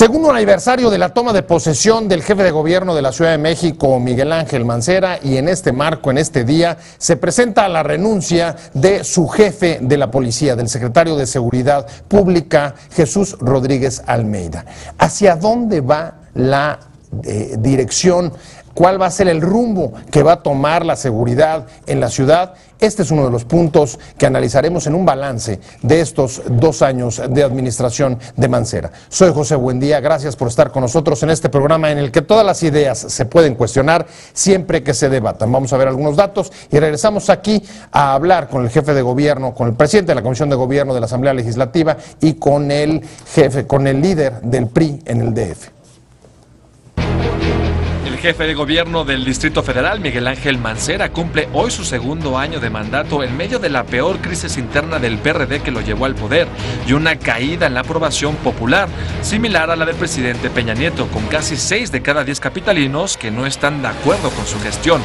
Segundo aniversario de la toma de posesión del jefe de gobierno de la Ciudad de México, Miguel Ángel Mancera, y en este marco, en este día, se presenta la renuncia de su jefe de la policía, del secretario de Seguridad Pública, Jesús Rodríguez Almeida. ¿Hacia dónde va la dirección? ¿Cuál va a ser el rumbo que va a tomar la seguridad en la ciudad? Este es uno de los puntos que analizaremos en un balance de estos 2 años de administración de Mancera. Soy José Buendía, gracias por estar con nosotros en este programa en el que todas las ideas se pueden cuestionar siempre que se debatan. Vamos a ver algunos datos y regresamos aquí a hablar con el jefe de gobierno, con el presidente de la Comisión de Gobierno de la Asamblea Legislativa y con el líder del PRI en el DF. El jefe de gobierno del Distrito Federal, Miguel Ángel Mancera, cumple hoy su segundo año de mandato en medio de la peor crisis interna del PRD que lo llevó al poder y una caída en la aprobación popular, similar a la del presidente Peña Nieto, con casi 6 de cada 10 capitalinos que no están de acuerdo con su gestión.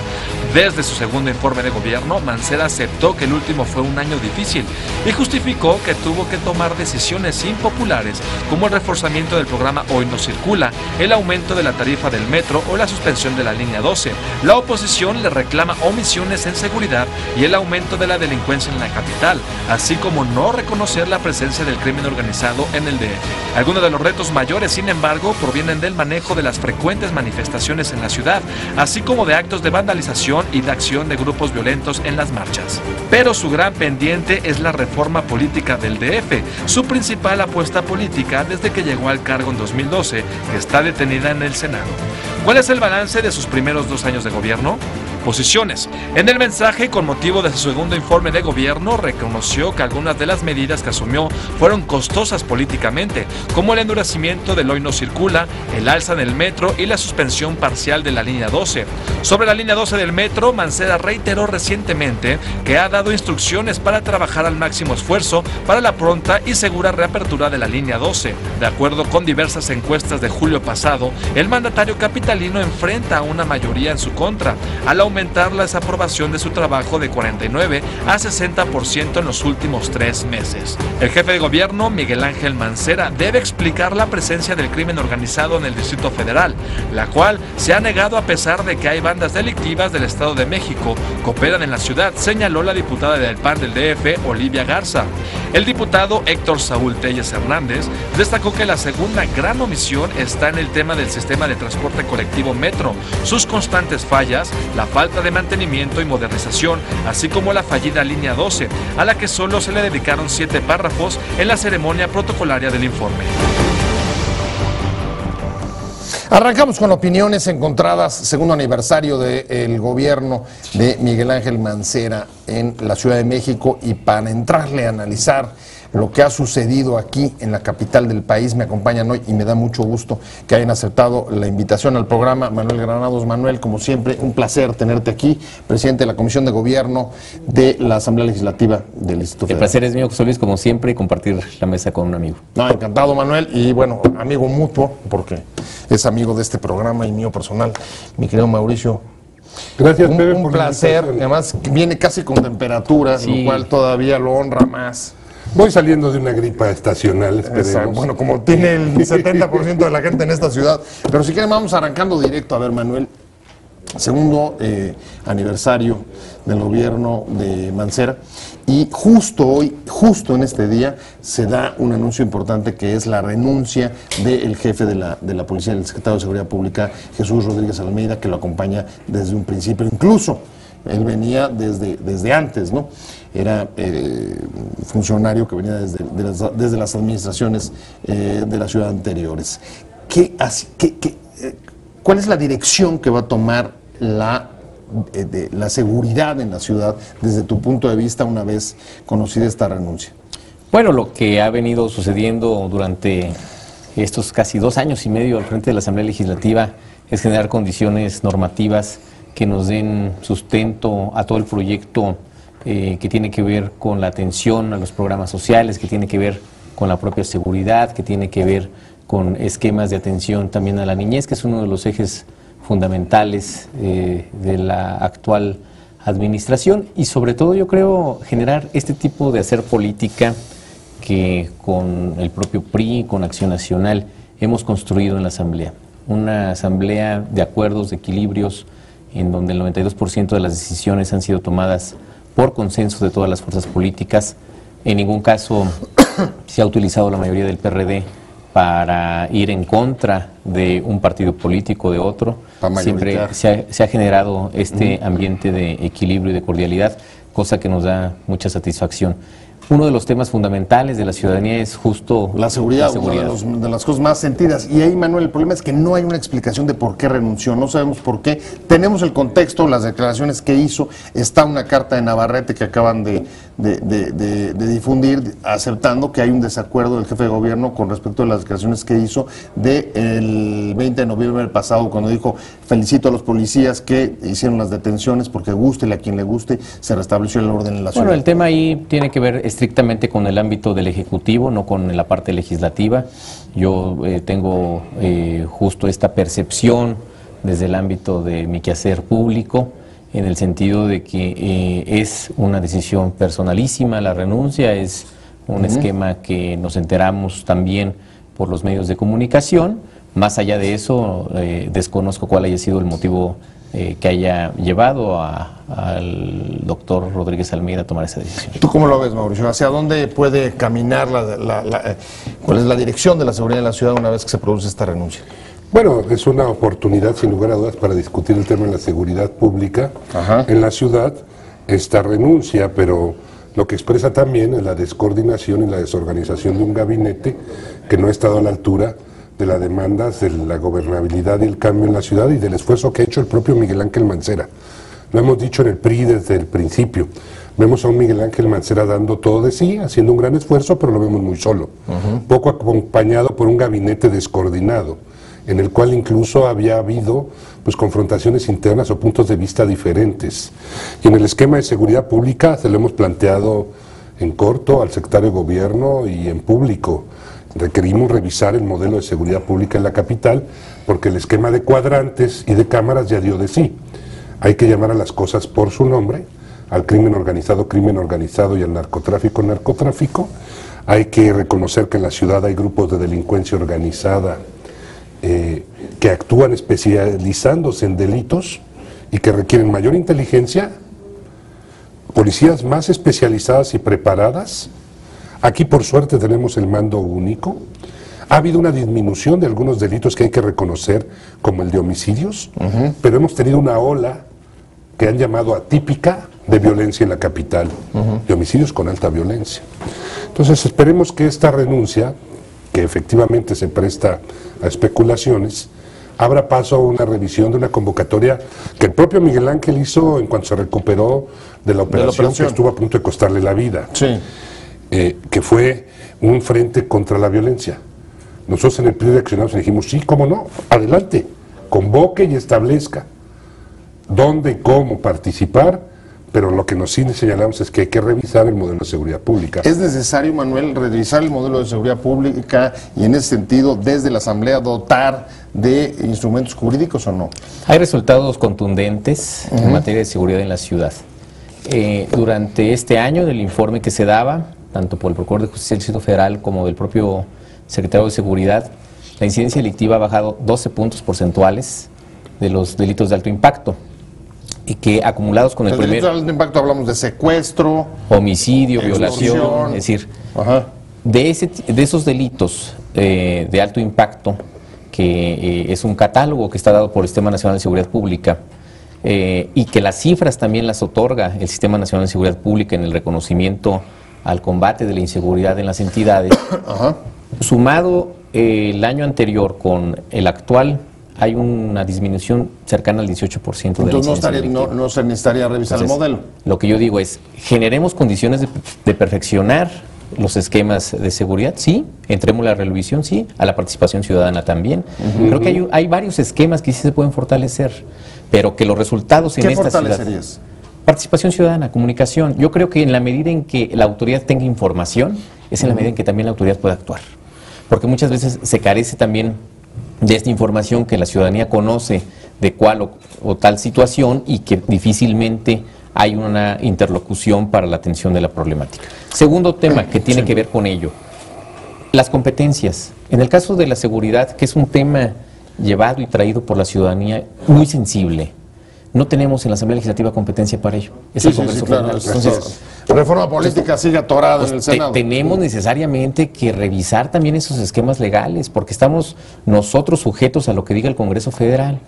Desde su segundo informe de gobierno, Mancera aceptó que el último fue un año difícil y justificó que tuvo que tomar decisiones impopulares, como el reforzamiento del programa Hoy No Circula, el aumento de la tarifa del metro o la suspensión de la línea 12. La oposición le reclama omisiones en seguridad y el aumento de la delincuencia en la capital, así como no reconocer la presencia del crimen organizado en el DF. Algunos de los retos mayores, sin embargo, provienen del manejo de las frecuentes manifestaciones en la ciudad, así como de actos de vandalización y de acción de grupos violentos en las marchas. Pero su gran pendiente es la reforma política del DF, su principal apuesta política desde que llegó al cargo en 2012, que está detenida en el Senado. ¿Cuál es el balance de sus primeros 2 años de gobierno? Posiciones. En el mensaje con motivo de su segundo informe de gobierno, reconoció que algunas de las medidas que asumió fueron costosas políticamente, como el endurecimiento del Hoy No Circula, el alza en el metro y la suspensión parcial de la línea 12. Sobre la línea 12 del metro, Mancera reiteró recientemente que ha dado instrucciones para trabajar al máximo esfuerzo para la pronta y segura reapertura de la línea 12. De acuerdo con diversas encuestas de julio pasado, el mandatario capitalino enfrenta a una mayoría en su contra, al aumentar la desaprobación de su trabajo de 49 a 60% en los últimos 3 meses. El jefe de gobierno, Miguel Ángel Mancera, debe explicar la presencia del crimen organizado en el Distrito Federal, la cual se ha negado a pesar de que hay bandas delictivas del Estado de México que operan en la ciudad, señaló la diputada del PAN del DF, Olivia Garza. El diputado Héctor Saúl Telles Hernández destacó que la segunda gran omisión está en el tema del sistema de transporte colectivo Metro, sus constantes fallas, la falta de mantenimiento y modernización, así como la fallida línea 12, a la que solo se le dedicaron 7 párrafos en la ceremonia protocolaria del informe. Arrancamos con opiniones encontradas, segundo aniversario del gobierno de Miguel Ángel Mancera en la Ciudad de México, y para entrarle a analizar lo que ha sucedido aquí en la capital del país, me acompañan hoy y me da mucho gusto que hayan aceptado la invitación al programa Manuel Granados. Manuel, como siempre, un placer tenerte aquí, presidente de la Comisión de Gobierno de la Asamblea Legislativa del Distrito Federal. El placer es mío, José Luis, como siempre, y compartir la mesa con un amigo. No, encantado, Manuel, y bueno, amigo mutuo, porque es amigo de este programa y mío personal, mi querido Mauricio. Gracias, Pepe, un placer, además viene casi con temperatura, sí, lo cual todavía lo honra más. Voy saliendo de una gripa estacional, esperemos. Bueno, como tiene el 70% de la gente en esta ciudad. Pero si quieren vamos arrancando directo. A ver, Manuel, segundo aniversario del gobierno de Mancera, y justo hoy, justo en este día, se da un anuncio importante, que es la renuncia del jefe de la policía, del secretario de Seguridad Pública, Jesús Rodríguez Almeida, que lo acompaña desde un principio. Incluso él venía desde antes, ¿no? Era funcionario que venía desde las administraciones de la ciudad anteriores. ¿Cuál es la dirección que va a tomar la seguridad en la ciudad desde tu punto de vista una vez conocida esta renuncia? Bueno, lo que ha venido sucediendo durante estos casi 2 años y medio al frente de la Asamblea Legislativa es generar condiciones normativas que nos den sustento a todo el proyecto que tiene que ver con la atención a los programas sociales, que tiene que ver con la propia seguridad, que tiene que ver con esquemas de atención también a la niñez, que es uno de los ejes fundamentales de la actual administración, y sobre todo yo creo generar este tipo de hacer política que con el propio PRI, con Acción Nacional hemos construido en la Asamblea. Una Asamblea de acuerdos, de equilibrios, en donde el 92% de las decisiones han sido tomadas por consenso de todas las fuerzas políticas. En ningún caso se ha utilizado la mayoría del PRD para ir en contra de un partido político o de otro. Siempre se ha generado este ambiente de equilibrio y de cordialidad, cosa que nos da mucha satisfacción. Uno de los temas fundamentales de la ciudadanía es justo la seguridad. Una de las cosas más sentidas. Y ahí, Manuel, el problema es que no hay una explicación de por qué renunció, no sabemos por qué. Tenemos el contexto, las declaraciones que hizo, está una carta de Navarrete que acaban de difundir, aceptando que hay un desacuerdo del jefe de gobierno con respecto a las declaraciones que hizo del 20 de noviembre pasado, cuando dijo: felicito a los policías que hicieron las detenciones porque gústele a quien le guste, se restableció el orden en la ciudad. Bueno, el tema ahí tiene que ver estrictamente con el ámbito del Ejecutivo, no con la parte legislativa. Yo tengo justo esta percepción desde el ámbito de mi quehacer público, en el sentido de que es una decisión personalísima la renuncia, es un esquema que nos enteramos también por los medios de comunicación. Más allá de eso, desconozco cuál haya sido el motivo que haya llevado al doctor Rodríguez Almeida a tomar esa decisión. ¿Tú cómo lo ves, Mauricio? ¿Hacia dónde puede caminar cuál es la dirección de la seguridad en la ciudad una vez que se produce esta renuncia? Bueno, es una oportunidad sin lugar a dudas para discutir el tema de la seguridad pública en la ciudad, esta renuncia, pero lo que expresa también es la descoordinación y la desorganización de un gabinete que no ha estado a la altura de las demandas de la gobernabilidad y el cambio en la ciudad y del esfuerzo que ha hecho el propio Miguel Ángel Mancera. Lo hemos dicho en el PRI desde el principio. Vemos a un Miguel Ángel Mancera dando todo de sí, haciendo un gran esfuerzo, pero lo vemos muy solo. Poco acompañado por un gabinete descoordinado, en el cual incluso había habido pues confrontaciones internas o puntos de vista diferentes. Y en el esquema de seguridad pública se lo hemos planteado en corto al secretario de Gobierno y en público. Requerimos revisar el modelo de seguridad pública en la capital, porque el esquema de cuadrantes y de cámaras ya dio de sí. Hay que llamar a las cosas por su nombre, al crimen organizado y al narcotráfico, narcotráfico. Hay que reconocer que en la ciudad hay grupos de delincuencia organizada que actúan especializándose en delitos y que requieren mayor inteligencia, policías más especializadas y preparadas. Aquí por suerte tenemos el mando único. Ha habido una disminución de algunos delitos que hay que reconocer, como el de homicidios, pero hemos tenido una ola que han llamado atípica de violencia en la capital, de homicidios con alta violencia. Entonces esperemos que esta renuncia, que efectivamente se presta a especulaciones, abra paso a una revisión de una convocatoria que el propio Miguel Ángel hizo en cuanto se recuperó de la operación que estuvo a punto de costarle la vida. Sí. Que fue un frente contra la violencia. Nosotros en el PRI reaccionamos y dijimos: sí, cómo no, adelante, convoque y establezca dónde y cómo participar, pero lo que nos sí señalamos es que hay que revisar el modelo de seguridad pública. ¿Es necesario, Manuel, revisar el modelo de seguridad pública y en ese sentido desde la Asamblea dotar de instrumentos jurídicos o no? Hay resultados contundentes en materia de seguridad en la ciudad. Durante este año, del informe que se daba, tanto por el Procurador de Justicia del Distrito Federal como del propio Secretario de Seguridad, la incidencia delictiva ha bajado 12 puntos porcentuales de los delitos de alto impacto, y que acumulados con el primer... delitos de alto impacto hablamos de secuestro, homicidio, violación, es decir, de esos delitos de alto impacto, que es un catálogo que está dado por el Sistema Nacional de Seguridad Pública, y que las cifras también las otorga el Sistema Nacional de Seguridad Pública en el reconocimiento al combate de la inseguridad en las entidades. Sumado el año anterior con el actual, hay una disminución cercana al 18% de la incidencia delictiva. No se necesitaría revisar el modelo. Lo que yo digo es, generemos condiciones de perfeccionar los esquemas de seguridad, sí, entremos a la revisión, sí, a la participación ciudadana también. Creo que hay varios esquemas que sí se pueden fortalecer, pero que los resultados en esta ciudad... Participación ciudadana, comunicación. Yo creo que en la medida en que la autoridad tenga información, es en la medida en que también la autoridad pueda actuar. Porque muchas veces se carece también de esta información que la ciudadanía conoce de cuál o tal situación y que difícilmente hay una interlocución para la atención de la problemática. Segundo tema que tiene que ver con ello, Las competencias. En el caso de la seguridad, que es un tema llevado y traído por la ciudadanía muy sensible, no tenemos en la Asamblea Legislativa competencia para ello. Es el Congreso Federal. Entonces, reforma política sigue atorada en el Senado. Tenemos necesariamente que revisar también esos esquemas legales, porque estamos nosotros sujetos a lo que diga el Congreso Federal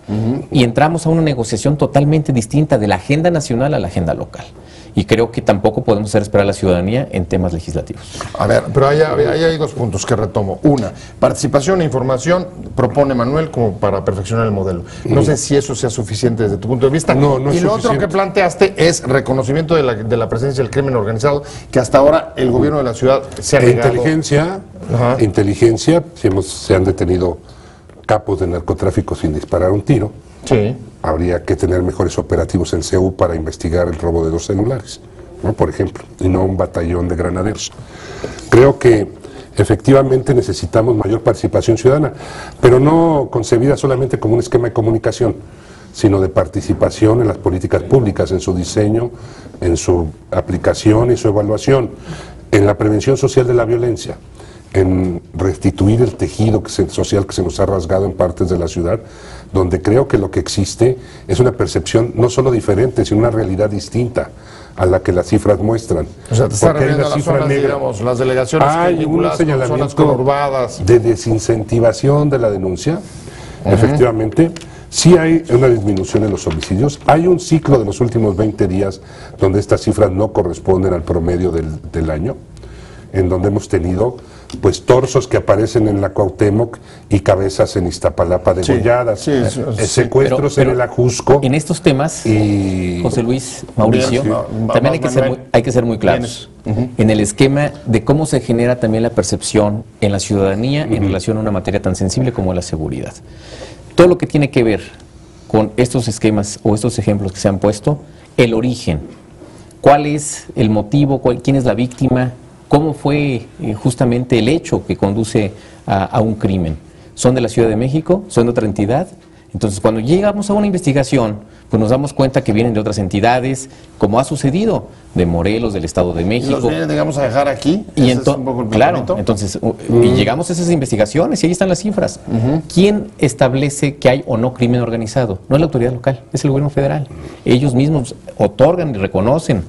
y entramos a una negociación totalmente distinta de la agenda nacional a la agenda local. Y creo que tampoco podemos hacer esperar a la ciudadanía en temas legislativos. A ver, pero ahí hay dos puntos que retomo. Una, participación e información, propone Manuel como para perfeccionar el modelo. No sé si eso sea suficiente desde tu punto de vista. No, no es y lo suficiente. otro que planteaste es reconocimiento de la presencia del crimen organizado, que hasta ahora el gobierno de la ciudad se ha negado. Inteligencia, se han detenido capos de narcotráfico sin disparar un tiro. Sí. Habría que tener mejores operativos en CEU para investigar el robo de 2 celulares, ¿no? Por ejemplo, y no un batallón de granaderos. Creo que efectivamente necesitamos mayor participación ciudadana, pero no concebida solamente como un esquema de comunicación, sino de participación en las políticas públicas, en su diseño, en su aplicación y su evaluación, en la prevención social de la violencia, en restituir el tejido social que se nos ha rasgado en partes de la ciudad, donde creo que lo que existe es una percepción no solo diferente, sino una realidad distinta a la que las cifras muestran. O sea, te está Porque hay refiriendo a una las cifra zonas, negra. digamos, las delegaciones Hay un vinculadas con zonas señalamiento conurbadas. de desincentivación de la denuncia. Efectivamente, sí hay una disminución en los homicidios. Hay un ciclo de los últimos 20 días donde estas cifras no corresponden al promedio del año, en donde hemos tenido pues torsos que aparecen en la Cuauhtémoc y cabezas en Iztapalapa degolladas, secuestros Pero en el Ajusco. En estos temas, Y José Luis, Mauricio, Bien, también Manuel. hay que ser muy claros en el esquema de cómo se genera también la percepción en la ciudadanía en relación a una materia tan sensible como la seguridad. Todo lo que tiene que ver con estos esquemas o estos ejemplos que se han puesto, el origen, cuál es el motivo, quién es la víctima, cómo fue justamente el hecho que conduce a un crimen. ¿Son de la Ciudad de México? ¿Son de otra entidad? Entonces, cuando llegamos a una investigación, pues nos damos cuenta que vienen de otras entidades, como ha sucedido, de Morelos, del Estado de ¿Y México. los vienen, digamos, a dejar aquí? Y ¿Ese es un poco el claro, planteamiento? entonces, y llegamos a esas investigaciones y ahí están las cifras. ¿Quién establece que hay o no crimen organizado? No es la autoridad local, es el gobierno federal. Ellos mismos otorgan y reconocen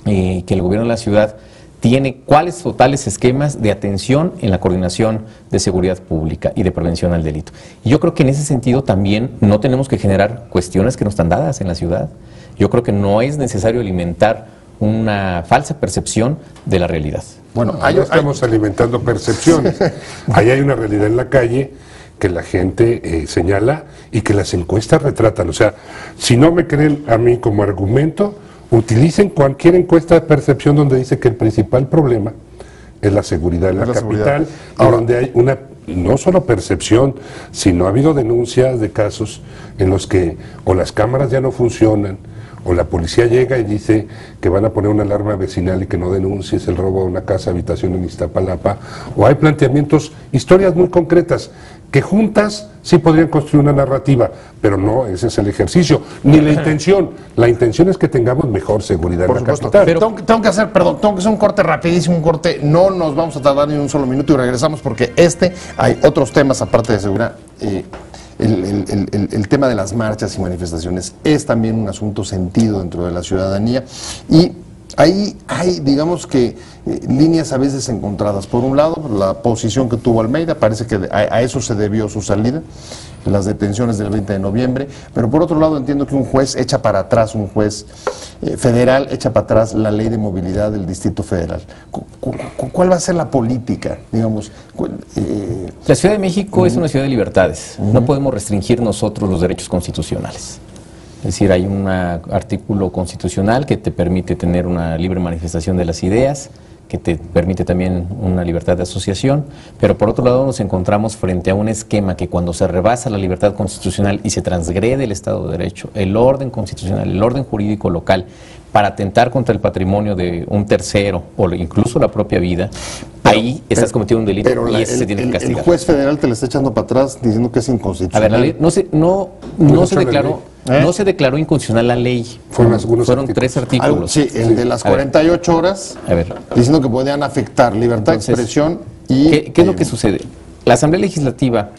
que el gobierno de la ciudad tiene cuáles o tales esquemas de atención en la coordinación de seguridad pública y de prevención al delito. Y yo creo que en ese sentido también no tenemos que generar cuestiones que no están dadas en la ciudad. Yo creo que no es necesario alimentar una falsa percepción de la realidad. Bueno, no estamos alimentando percepciones. Ahí hay una realidad en la calle que la gente señala y que las encuestas retratan. O sea, si no me creen a mí como argumento, utilicen cualquier encuesta de percepción donde dice que el principal problema es la seguridad en la capital, y donde hay una no solo percepción, sino ha habido denuncias de casos en los que o las cámaras ya no funcionan, o la policía llega y dice que van a poner una alarma vecinal y que no denuncies el robo a una casa habitación en Iztapalapa, o hay planteamientos, historias muy concretas, que juntas sí podrían construir una narrativa, pero no ese es el ejercicio, ni la intención. La intención es que tengamos mejor seguridad en la capital. Pero tengo que hacer un corte rapidísimo, un corte, no nos vamos a tardar ni un solo minuto y regresamos porque hay otros temas aparte de seguridad. El tema de las marchas y manifestaciones es también un asunto sentido dentro de la ciudadanía y ahí hay, digamos que, líneas a veces encontradas. Por un lado, la posición que tuvo Almeida, parece que a eso se debió su salida, las detenciones del 20 de noviembre, pero por otro lado entiendo que un juez echa para atrás, un juez federal echa para atrás la ley de movilidad del Distrito Federal. ¿Cuál va a ser la política, digamos? La Ciudad de México es una ciudad de libertades, no podemos restringir nosotros los derechos constitucionales. Es decir, hay un artículo constitucional que te permite tener una libre manifestación de las ideas, que te permite también una libertad de asociación, pero por otro lado nos encontramos frente a un esquema que cuando se rebasa la libertad constitucional y se transgrede el Estado de Derecho, el orden constitucional, el orden jurídico local, para atentar contra el patrimonio de un tercero o incluso la propia vida, ahí estás cometiendo un delito y ese se tiene que castigar. El juez federal te lo está echando para atrás diciendo que es A inconstitucional. ver, la ley no se declaró inconstitucional la ley. Fueron 3 artículos. Sí, el de las 48 horas, A ver. diciendo que podían afectar libertad Entonces, de expresión ¿Qué es lo que sucede? La Asamblea Legislativa,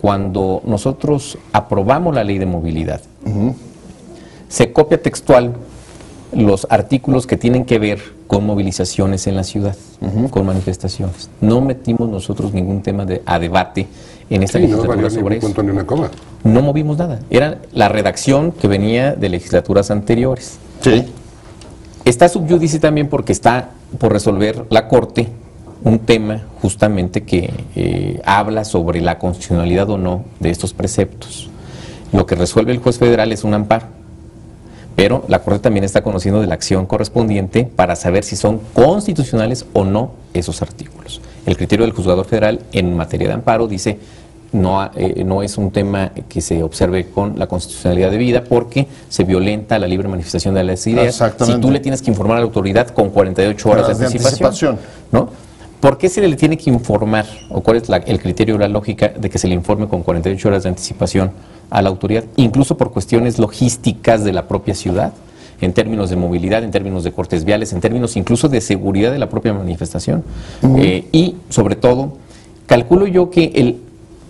cuando nosotros aprobamos la ley de movilidad, se copia textual los artículos que tienen que ver con movilizaciones en la ciudad, con manifestaciones. No metimos nosotros ningún tema a debate en esta legislatura sobre eso. Ni una coma. No movimos nada. Era la redacción que venía de legislaturas anteriores. Sí. Está sub judice también porque está por resolver la Corte un tema justamente que habla sobre la constitucionalidad o no de estos preceptos. Lo que resuelve el juez federal es un amparo. Pero la Corte también está conociendo de la acción correspondiente para saber si son constitucionales o no esos artículos. El criterio del juzgador federal en materia de amparo dice no es un tema que se observe con la constitucionalidad debida porque se violenta la libre manifestación de las ideas. Si tú le tienes que informar a la autoridad con 48 horas de anticipación, ¿no? ¿Por qué se le tiene que informar o cuál es el criterio o la lógica de que se le informe con 48 horas de anticipación a la autoridad? Incluso por cuestiones logísticas de la propia ciudad, en términos de movilidad, en términos de cortes viales, en términos incluso de seguridad de la propia manifestación. Y sobre todo, calculo yo que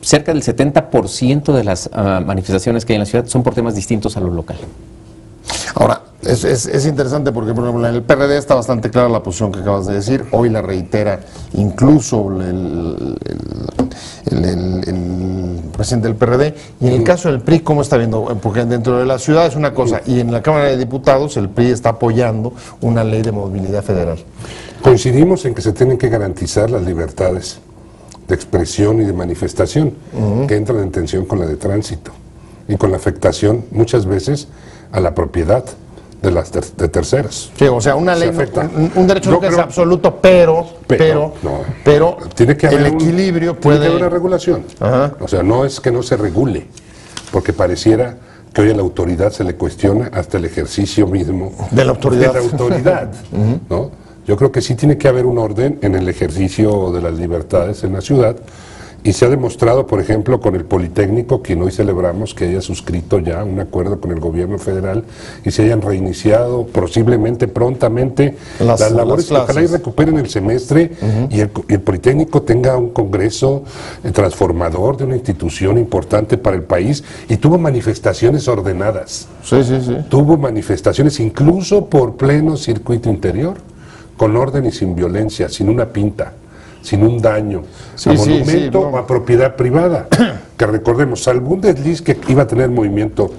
cerca del 70% de las manifestaciones que hay en la ciudad son por temas distintos a lo local. Ahora, es interesante porque, por ejemplo, en el PRD está bastante clara la posición que acabas de decir, hoy la reitera incluso el presidente del PRD, y en el caso del PRI, ¿cómo está viendo? Porque dentro de la ciudad es una cosa, y en la Cámara de Diputados el PRI está apoyando una ley de movilidad federal. Coincidimos en que se tienen que garantizar las libertades de expresión y de manifestación, que entran en tensión con la de tránsito, y con la afectación, muchas veces, a la propiedad de terceros. Sí, o sea, una ley, un derecho no que es absoluto, pero tiene que haber el equilibrio puede... Tiene que haber una regulación. O sea, no es que no se regule, porque pareciera que hoy a la autoridad se le cuestiona hasta el ejercicio mismo de la autoridad. ¿No? Yo creo que sí tiene que haber un orden en el ejercicio de las libertades en la ciudad. Y se ha demostrado, por ejemplo, con el Politécnico, quien hoy celebramos que haya suscrito ya un acuerdo con el gobierno federal y se hayan reiniciado posiblemente prontamente las labores. Ojalá y recuperen el semestre y el Politécnico tenga un congreso transformador de una institución importante para el país, y tuvo manifestaciones ordenadas. Sí. Tuvo manifestaciones incluso por pleno circuito interior, con orden y sin violencia, sin una pinta, sin un daño a monumento o a propiedad privada. Que recordemos, salvo un desliz que iba a tener movimiento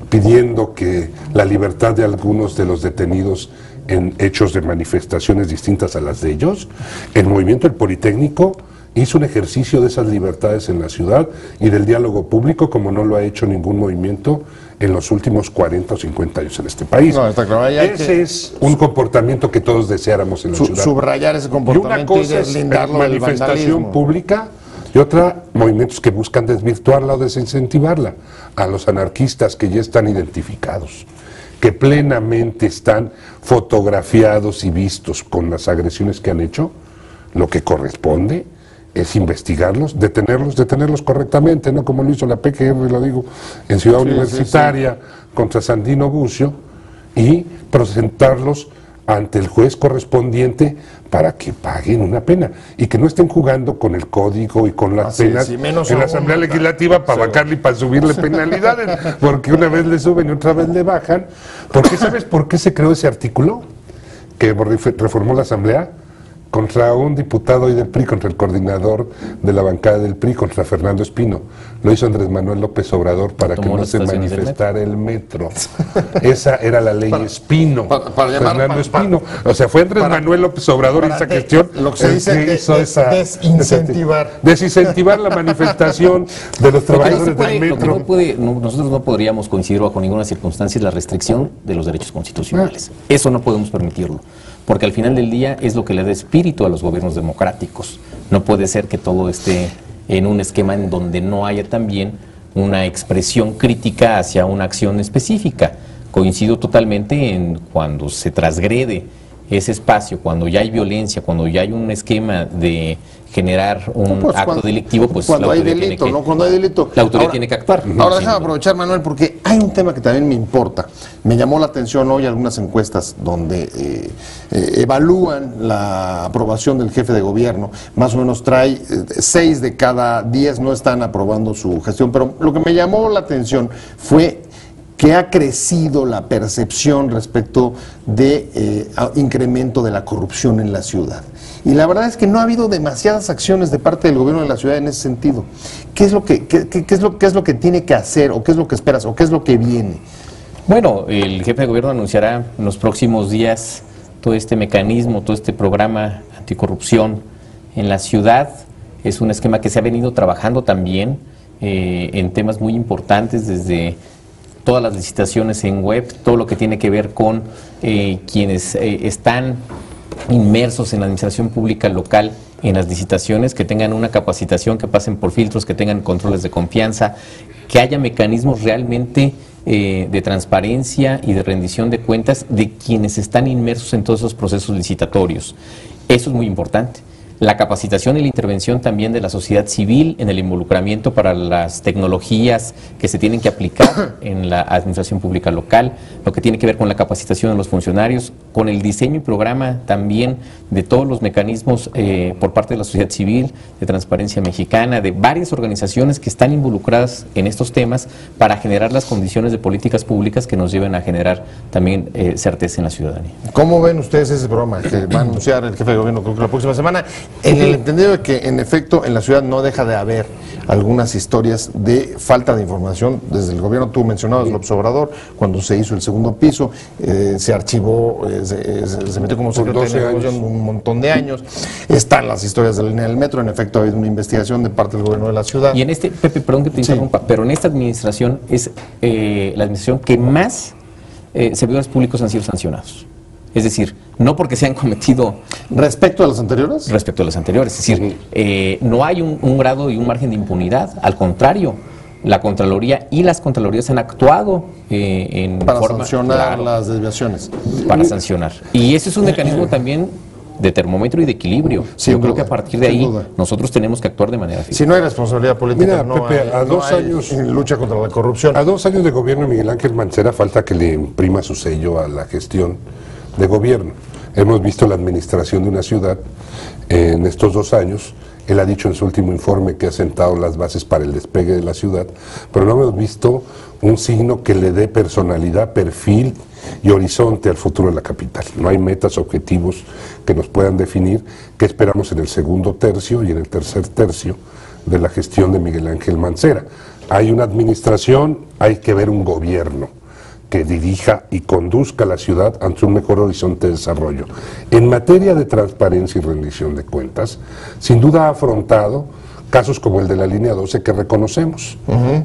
pidiendo que la libertad de algunos de los detenidos en hechos de manifestaciones distintas a las de ellos, el movimiento del Politécnico hizo un ejercicio de esas libertades en la ciudad y del diálogo público como no lo ha hecho ningún movimiento en los últimos 40 o 50 años en este país. No, está claro. Ese es un comportamiento que todos deseáramos en la ciudad. Subrayar ese comportamiento y deslindarlo del manifestación pública, y otra, movimientos que buscan desvirtuarla o desincentivarla. A los anarquistas que ya están identificados, que plenamente están fotografiados y vistos con las agresiones que han hecho, lo que corresponde es investigarlos, detenerlos correctamente, no como lo hizo la PGR, lo digo, en Ciudad Universitaria, contra Sandino Bucio, y presentarlos ante el juez correspondiente para que paguen una pena y que no estén jugando con el código y con las penas en la Asamblea Legislativa para bajarle y para subirle penalidades, porque una vez le suben y otra vez le bajan. Porque ¿sabes por qué se creó ese artículo que reformó la Asamblea? Contra un diputado hoy del PRI, contra el coordinador de la bancada del PRI, contra Fernando Espino. Lo hizo Andrés Manuel López Obrador para que no se manifestara el metro. Esa era la ley Espino. Fernando Espino. O sea, fue Andrés Manuel López Obrador y esa gestión. Lo que se dice es desincentivar. Desincentivar la manifestación de los trabajadores del metro. Nosotros no podríamos coincidir bajo ninguna circunstancia la restricción de los derechos constitucionales. Eso no podemos permitirlo, porque al final del día es lo que le da espíritu a los gobiernos democráticos. No puede ser que todo esté en un esquema en donde no haya también una expresión crítica hacia una acción específica. Coincido totalmente en cuando se transgrede ese espacio, cuando ya hay violencia, cuando ya hay un esquema de generar un acto delictivo, pues cuando hay delito, ¿no? Cuando hay delito. La autoridad tiene que actuar. Ahora déjame aprovechar, Manuel, porque hay un tema que también me importa. Me llamó la atención hoy algunas encuestas donde evalúan la aprobación del jefe de gobierno. Más o menos trae 6 de cada 10 no están aprobando su gestión, pero lo que me llamó la atención fue que ha crecido la percepción respecto de incremento de la corrupción en la ciudad. Y la verdad es que no ha habido demasiadas acciones de parte del gobierno de la ciudad en ese sentido. ¿Qué es lo que tiene que hacer, o qué es lo que esperas, o qué es lo que viene? Bueno, el jefe de gobierno anunciará en los próximos días todo este mecanismo, todo este programa anticorrupción en la ciudad. Es un esquema que se ha venido trabajando también en temas muy importantes, desde todas las licitaciones en web, todo lo que tiene que ver con quienes están inmersos en la administración pública local en las licitaciones, que tengan una capacitación, que pasen por filtros, que tengan controles de confianza, que haya mecanismos realmente de transparencia y de rendición de cuentas de quienes están inmersos en todos esos procesos licitatorios. Eso es muy importante. La capacitación y la intervención también de la sociedad civil en el involucramiento para las tecnologías que se tienen que aplicar en la administración pública local, lo que tiene que ver con la capacitación de los funcionarios, con el diseño y programa también de todos los mecanismos por parte de la sociedad civil, de Transparencia Mexicana, de varias organizaciones que están involucradas en estos temas para generar las condiciones de políticas públicas que nos lleven a generar también certeza en la ciudadanía. ¿Cómo ven ustedes ese programa que va a anunciar el jefe de gobierno, creo que la próxima semana? En el entendido de que, en efecto, en la ciudad no deja de haber algunas historias de falta de información desde el gobierno. Tú mencionabas López Obrador, cuando se hizo el segundo piso, se archivó, se metió como secretario de negociación un montón de años. Están las historias de la línea del metro, en efecto ha habido una investigación de parte del gobierno de la ciudad. Y en este, Pepe, perdón que te interrumpa, pero en esta administración es la administración que más servidores públicos han sido sancionados. Es decir, no porque se han cometido... ¿Respecto a las anteriores? Respecto a las anteriores. Es decir, no hay un grado y un margen de impunidad. Al contrario, la Contraloría y las Contralorías han actuado para sancionar las desviaciones. Para sancionar. Y ese es un mecanismo también de termómetro y de equilibrio. Yo creo que a partir de ahí nosotros tenemos que actuar de manera firme. Si no hay responsabilidad política, mira, Pepe, no hay lucha contra la corrupción. A 2 años de gobierno de Miguel Ángel Mancera falta que le imprima su sello a la gestión de gobierno. Hemos visto la administración de una ciudad en estos 2 años. Él ha dicho en su último informe que ha sentado las bases para el despegue de la ciudad, pero no hemos visto un signo que le dé personalidad, perfil y horizonte al futuro de la capital. No hay metas, objetivos que nos puedan definir. ¿Qué esperamos en el segundo tercio y en el tercer tercio de la gestión de Miguel Ángel Mancera? Hay una administración, hay que ver un gobierno que dirija y conduzca la ciudad ante un mejor horizonte de desarrollo. En materia de transparencia y rendición de cuentas, sin duda ha afrontado casos como el de la línea 12 que reconocemos,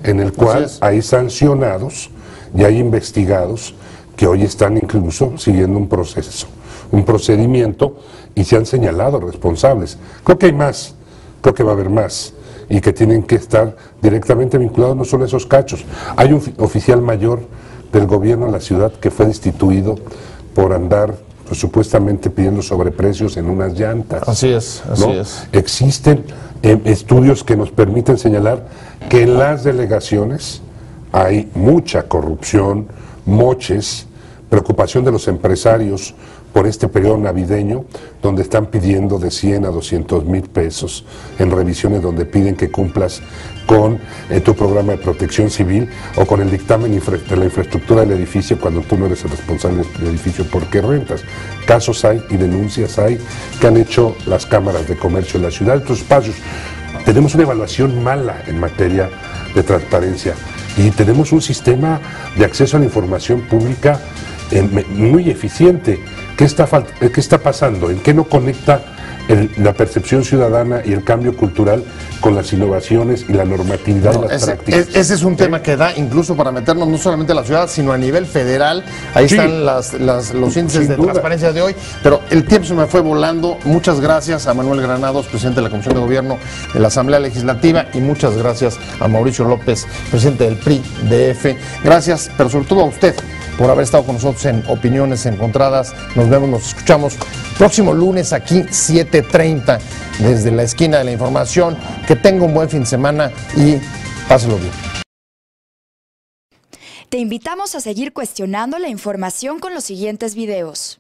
en el cual hay sancionados y hay investigados que hoy están incluso siguiendo un proceso, un procedimiento, y se han señalado responsables. Creo que hay más, creo que va a haber más, y que tienen que estar directamente vinculados no solo a esos cachos. Hay un oficial mayor del gobierno de la ciudad que fue destituido por andar pues, supuestamente pidiendo sobreprecios en unas llantas. Así es, así es. Existen estudios que nos permiten señalar que en las delegaciones hay mucha corrupción, moches, preocupación de los empresarios por este periodo navideño, donde están pidiendo de 100 a 200,000 pesos en revisiones donde piden que cumplas con tu programa de protección civil o con el dictamen de la infraestructura del edificio cuando tú no eres el responsable del edificio porque rentas. Casos hay y denuncias hay que han hecho las cámaras de comercio de la ciudad, estos espacios. Tenemos una evaluación mala en materia de transparencia y tenemos un sistema de acceso a la información pública muy eficiente. ¿Qué está pasando? ¿En qué no conecta la percepción ciudadana y el cambio cultural con las innovaciones y la normatividad y las prácticas? Ese es un tema que da incluso para meternos no solamente a la ciudad, sino a nivel federal. Ahí están los índices de transparencia de hoy. Pero el tiempo se me fue volando. Muchas gracias a Manuel Granados, presidente de la Comisión de Gobierno de la Asamblea Legislativa, y muchas gracias a Mauricio López, presidente del PRI DF. Gracias, pero sobre todo a usted, por haber estado con nosotros en Opiniones Encontradas. Nos vemos, nos escuchamos próximo lunes aquí 7:30 desde la esquina de la información. Que tenga un buen fin de semana y páselo bien. Te invitamos a seguir cuestionando la información con los siguientes videos.